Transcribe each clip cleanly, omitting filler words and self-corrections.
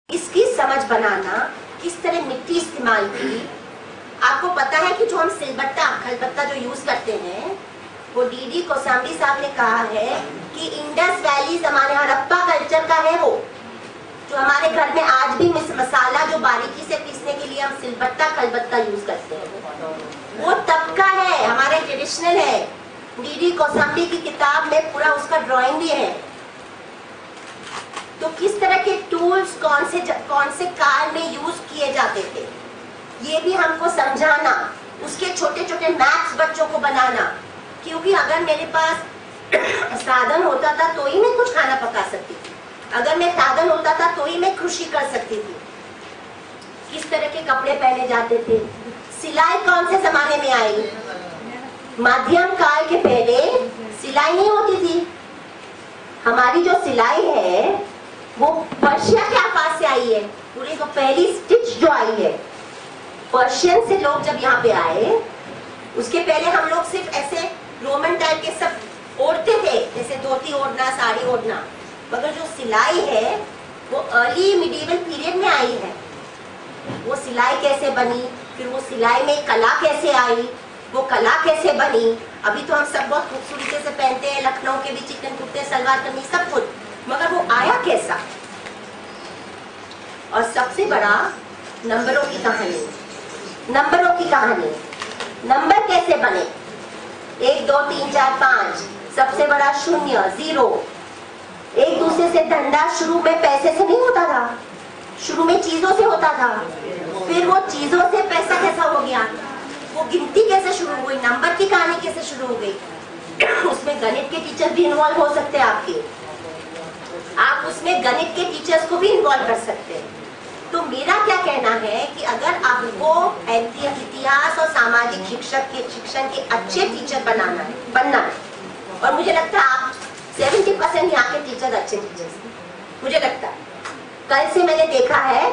इसकी समझ बनाना, किस तरह मिट्टी इस्तेमाल की। आपको पता है कि जो हम सिलबट्टा खलबत्ता जो यूज करते हैं वो डीडी कोसांबी साहब ने कहा है कि इंडस वैली जमाने हड़प्पा कल्चर का है। वो जो हमारे घर में आज भी मसाला जो बारीकी से पीसने के लिए हम सिलबट्टा खलबत्ता यूज करते हैं वो तब का है, हमारे ट्रेडिशनल है। डीडी कोसांबी की किताब में पूरा उसका ड्राइंग भी है। तो किस तरह के टूल्स कौन से काल में यूज किए जाते थे ये भी हमको समझाना, उसके छोटे छोटे मैप्स बच्चों को बनाना। क्योंकि अगर मेरे पास साधन होता था तो ही मैं कुछ खाना पका सकती थी, अगर मैं साधन होता था तो ही मैं कृषि कर सकती थी। किस तरह के कपड़े पहने जाते थे, सिलाई कौन से जमाने में आई। मध्यम काल के पहले सिलाई नहीं होती थी। हमारी जो सिलाई है वो पर्शिया के आसपास से आई है। पूरी जो पहली स्टिच जो आई है पर्शियन से लोग जब यहाँ पे आए, उसके पहले हम लोग सिर्फ ऐसे रोमन टाइप के सब ओढ़ते थे, जैसे धोती ओढ़ना, साड़ी ओढ़ना। मगर जो सिलाई है वो अर्ली मिडिवल पीरियड में आई है। वो सिलाई कैसे बनी, फिर वो सिलाई में कला कैसे आई, वो कला कैसे बनी। अभी तो हम सब बहुत खूबसूरती से पहनते हैं, लखनऊ के भी चिकन कुर्ते, सलवार कमीज सब कुछ, मगर वो आया कैसा। और सबसे बड़ा नंबरों की कहानी, नंबरों की कहानी। नंबर कैसे बने, 1 2 3 4 5, सबसे बड़ा 0 0। एक दूसरे से धंधा शुरू में पैसे से नहीं होता था, शुरू में चीजों से होता था। फिर वो चीजों से पैसा कैसा हो गया, वो गिनती कैसे शुरू हुई, नंबर की कहानी कैसे शुरू हो गई। उसमें गणित के टीचर भी इन्वॉल्व हो सकते हैं आपके, आप उसमें गणित के टीचर्स को भी इन्वॉल्व कर सकते हैं। तो मेरा क्या कहना है कि अगर आपको इतिहास और सामाजिक शिक्षण के अच्छे टीचर बनना है, और मुझे लगता है आप 70% यहाँ के टीचर अच्छे टीचर्स हैं, मुझे लगता है। कल से मैंने देखा है,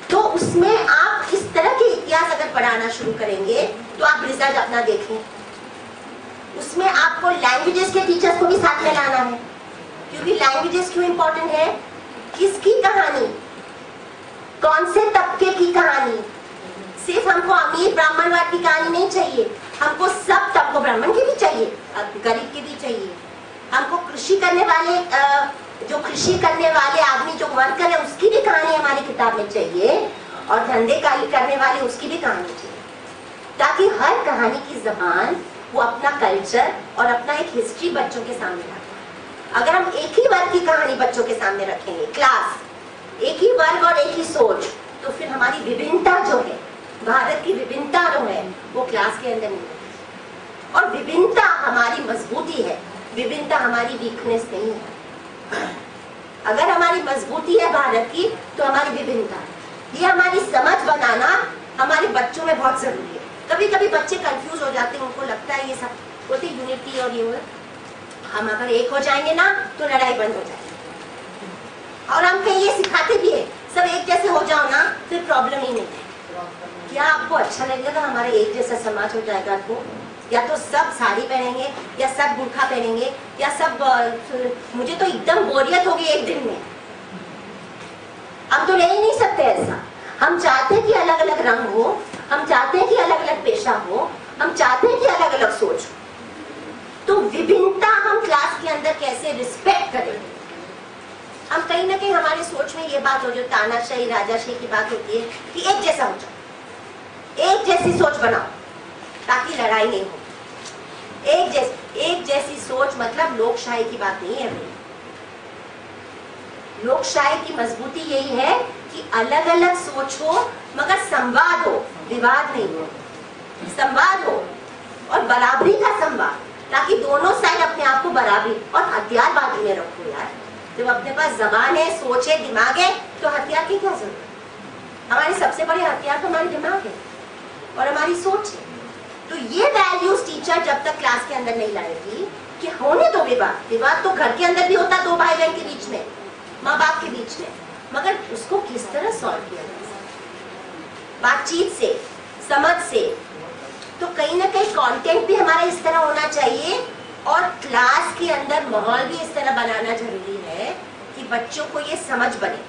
तो उसमें आप इस तरह के इतिहास अगर पढ़ाना शुरू करेंगे तो आप रिजल्ट अपना देखें। उसमें आपको लैंग्वेजेस के टीचर्स को भी साथ में लाना है, क्योंकि लैंग्वेजेस क्यों इंपॉर्टेंट है। किसकी कहानी, कौन से तबके की कहानी। सिर्फ हमको अमीर ब्राह्मणवाद की कहानी नहीं चाहिए, हमको सब तबकों, ब्राह्मण की भी चाहिए, गरीब की भी चाहिए। हमको कृषि करने वाले आदमी जो वर्कर है उसकी भी कहानी हमारी किताब में चाहिए, और धंधे करने वाले उसकी भी कहानी चाहिए, ताकि हर कहानी की जबान वो अपना कल्चर और अपना एक हिस्ट्री बच्चों के सामने रखे। अगर हम एक ही वर्ग की कहानी बच्चों के सामने रखेंगे, क्लास एक ही वर्ग और एक ही सोच, तो फिर हमारी विभिन्नता जो है, भारत की विभिन्नता जो है वो क्लास के अंदर नहीं है। और विभिन्नता हमारी मजबूती है, विभिन्नता हमारी वीकनेस नहीं है। अगर हमारी मजबूती है भारत की तो हमारी विभिन्नता है। ये हमारी समझ बनाना हमारे बच्चों में बहुत जरूरी है। कभी कभी बच्चे कंफ्यूज हो जाते हैं, उनको लगता है ये सब होती यूनिटी और ये, हम अगर एक हो जाएंगे ना तो लड़ाई बंद हो जाएगी। और हम कहीं ये सिखाते भी है, सब एक जैसे हो जाओ ना फिर प्रॉब्लम ही नहीं है। क्या आपको अच्छा लगेगा हमारा एक जैसा समाज हो जाएगा तो, या तो सब साड़ी पहनेंगे, या सब बुर्खा पहनेंगे, या सब मुझे तो एकदम बोरियत होगी एक दिन में। हम तो ले ही नहीं सकते ऐसा। हम चाहते हैं कि अलग अलग रंग हो, हम चाहते हैं कि अलग अलग पेशा हो, हम चाहते हैं कि अलग अलग सोच हो। तो विभिन्नता हम क्लास के अंदर कैसे रिस्पेक्ट करें। हम कहीं ना कहीं हमारी सोच में ये बात हो, जो तानाशाही राजाशाही की बात होती है कि एक जैसा हो जाओ, एक जैसी सोच बनाओ ताकि लड़ाई नहीं हो। एक जैसी सोच मतलब लोकशाही की बात नहीं है। लोकशाही की मजबूती यही है कि अलग अलग सोच हो मगर संवाद हो, विवाद नहीं हो। संवाद हो और बराबरी का संवाद, ताकि दोनों साइड अपने आप को बराबरी और हथियार बाजू में रखो यार। जब अपने पास जबान है, सोच है, दिमाग है, तो हथियार की क्या जरूरत। हमारे सबसे बड़े हथियार तो हमारे दिमाग है और हमारी सोच है। तो ये वैल्यूज टीचर जब तक क्लास के अंदर नहीं लाएगी कि होने दो विवाद तो घर के अंदर भी होता, 2 भाई बहन के बीच में, माँ बाप के बीच में, मगर उसको किस तरह सॉल्व किया जा सकता, बातचीत से, समझ से। तो कहीं ना कहीं कंटेंट भी हमारा इस तरह होना चाहिए, और क्लास के अंदर माहौल भी इस तरह बनाना जरूरी है कि बच्चों को ये समझ बने।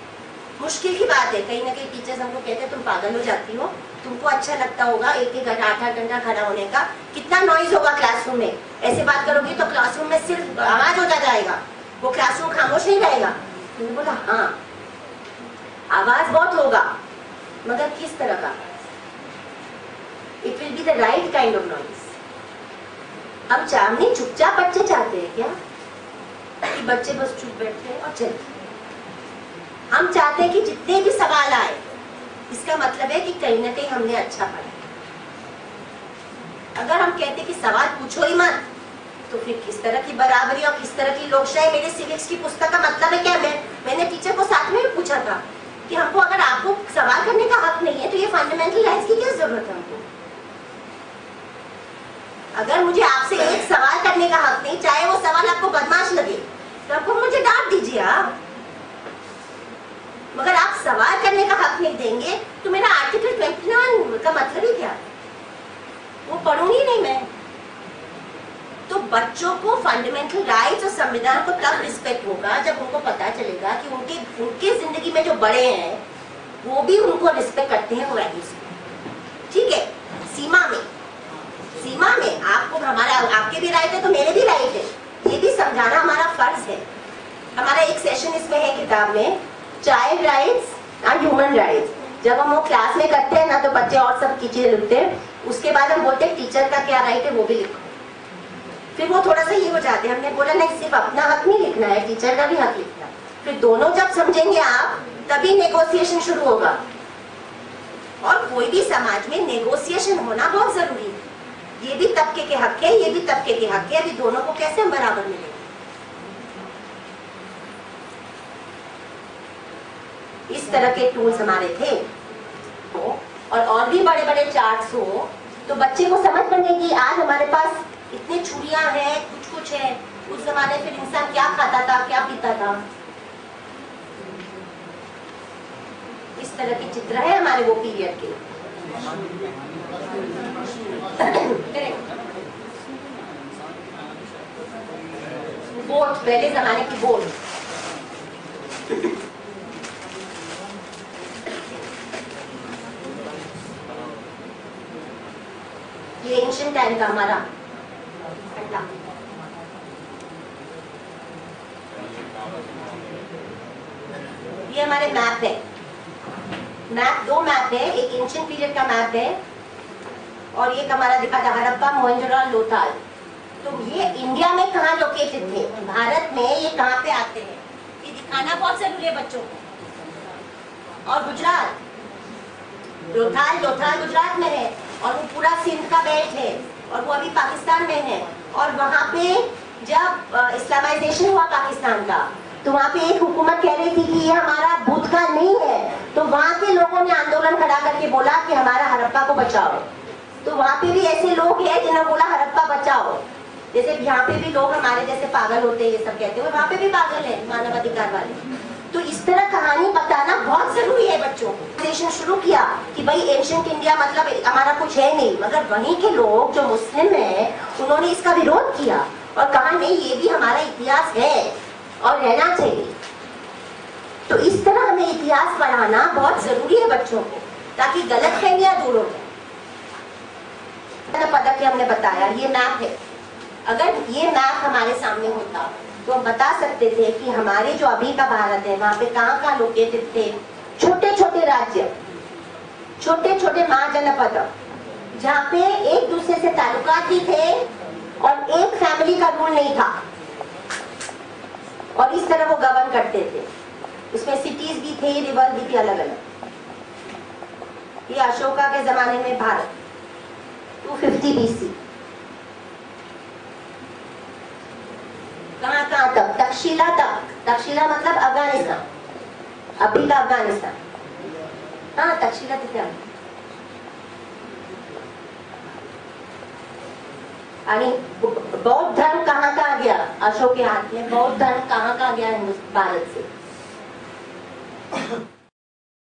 मुश्किल की बात है, कहीं ना कहीं टीचर्स हमको कहते हैं तुम पागल हो जाती हो, तुमको अच्छा लगता होगा एक एक घंटा 8-8 घंटा खड़ा होने का, कितना नॉइज होगा क्लासरूम में, ऐसे बात करोगी तो क्लासरूम में सिर्फ आवाज हो जाएगा, वो क्लासरूम खामोश नहीं रहेगा। मैंने बोला हाँ आवाज बहुत होगा, मगर किस तरह का, it will be the right kind of noise. हम चाहने चुपचाप बच्चे चाहते हैं क्या कि बच्चे बस चुप बैठे और चलते, हम चाहते हैं कि जितने भी सवाल आए, इसका मतलब है कि कहीं ना कहीं हमने अच्छा पढ़ा। अगर हम कहते कि सवाल पूछो ही मत, तो फिर किस तरह की बराबरी और किस तरह की लोकशाही। मेरे सिविक्स की पुस्तक का मतलब है क्या, मैंने टीचर को साथ में भी पूछा था कि हमको अगर आपको सवाल करने का हक नहीं है तो ये फंडामेंटल राइट्स की क्या जरूरत है हमको। अगर मुझे आपसे एक सवाल करने का हक नहीं, चाहे वो सवाल आपको बदमाश लगे, तो आपको मुझे डांट दीजिए आप, मगर आप सवाल करने का हक नहीं देंगे तो मेरा आर्टिकल 29 का मतलब ही क्या, वो पढ़ूंगी नहीं मैं। तो बच्चों को फंडामेंटल राइट्स और संविधान को तब रिस्पेक्ट होगा जब उनको पता चलेगा कि उनके जिंदगी में जो बड़े हैं वो भी उनको रिस्पेक्ट करते हैं, वो वैल्यूज को, ठीक है, सीमा में आपको हमारा आपके भी राइट है तो मेरे भी राइट है, ये भी समझाना हमारा फर्ज है। हमारा एक सेशन इसमें है किताब में, child rights and human rights. जब हम वो क्लास में करते हैं ना तो बच्चे और सब चीजें लिखते हैं, उसके बाद हम बोलते हैं टीचर का क्या राइट है वो भी लिखो, फिर वो थोड़ा सा ये हो जाते हैं। हमने बोला नहीं, सिर्फ अपना हक नहीं लिखना है, टीचर का भी हक लिखना है। फिर दोनों जब समझेंगे आप, तभी नेगोशिएशन शुरू होगा। और कोई भी समाज में नेगोशिएशन होना बहुत जरूरी है। ये भी तबके के हक है, ये भी तबके के हक है, अभी दोनों को कैसे हम बराबर मिलेंगे। इस तरह के टूल्स हमारे थे, और भी बड़े बड़े चार्ट्स हो तो बच्चे को समझ बने कि आज हमारे पास इतने छुरियां हैं, कुछ है। उस जमाने फिर इंसान क्या खाता था, क्या पीता था, इस तरह के चित्र है हमारे वो पीरियड के। बोट, पहले जमाने की बोट, ये एंशिएंट टाइम का हमारा अड्डा। ये हमारे मैप है, दो मैप है, एक एंशिएंट पीरियड का मैप है और एक हमारा दिखा था हड़प्पा, मोहनजोदड़ो, लोथाल। तो ये इंडिया में कहाँ लोकेटेड थे, भारत में ये कहाँ पे आते हैं, ये दिखाना बहुत जरूरी है बच्चों को। और गुजरात, लोथाल गुजरात में है और वो पूरा सिंध का बेल्ट है और वो अभी पाकिस्तान में है। और वहाँ पे जब इस्लामाइजेशन हुआ पाकिस्तान का, तो वहाँ पे एक हुकूमत कह रही थी कि ये हमारा भूतकाल नहीं है, तो वहाँ के लोगों ने आंदोलन खड़ा करके बोला कि हमारा हड़प्पा को बचाओ। तो वहाँ पे भी ऐसे लोग हैं जिन्होंने बोला हड़प्पा बचाओ। जैसे यहाँ पे भी लोग हमारे जैसे पागल होते हैं, ये सब कहते हैं, वहाँ पे भी पागल है मानवाधिकार वाले। तो इस तरह कहानी बताना बहुत जरूरी है बच्चों को। शुरू किया कि भाई एंशिएंट इंडिया मतलब हमारा कुछ है नहीं, मगर वहीं के लोग जो मुस्लिम हैं उन्होंने इसका विरोध किया और कहा नहीं ये भी हमारा इतिहास है और रहना चाहिए। तो इस तरह हमें इतिहास पढ़ाना बहुत जरूरी है बच्चों को, ताकि गलतफहमियां दूर हो जाए। पदक हमने बताया, ये मैप है। अगर ये मैप हमारे सामने होता तो हम बता सकते थे कि हमारे जो अभी का भारत है वहाँ पे कहाँ लोकेटेड थे छोटे छोटे राज्य, छोटे छोटे महाजनपद, जहाँ पे एक दूसरे से ताल्लुकात भी थे और एक फैमिली का रूल नहीं था और इस तरह वो गवर्न करते थे। उसमें सिटीज भी थे, रिवर भी थे अलग अलग। ये अशोका के जमाने में भारत 250 BC। कहाँ तक? तक्षशिला तक। तक्षशिला मतलब अफगानिस्तान, अभी का अफगानिस्तान। हाँ, तक्षशिला तो क्या, बौद्ध धर्म कहाँ गया? अशोक के हाथ में बौद्ध धर्म कहाँ गया भारत से?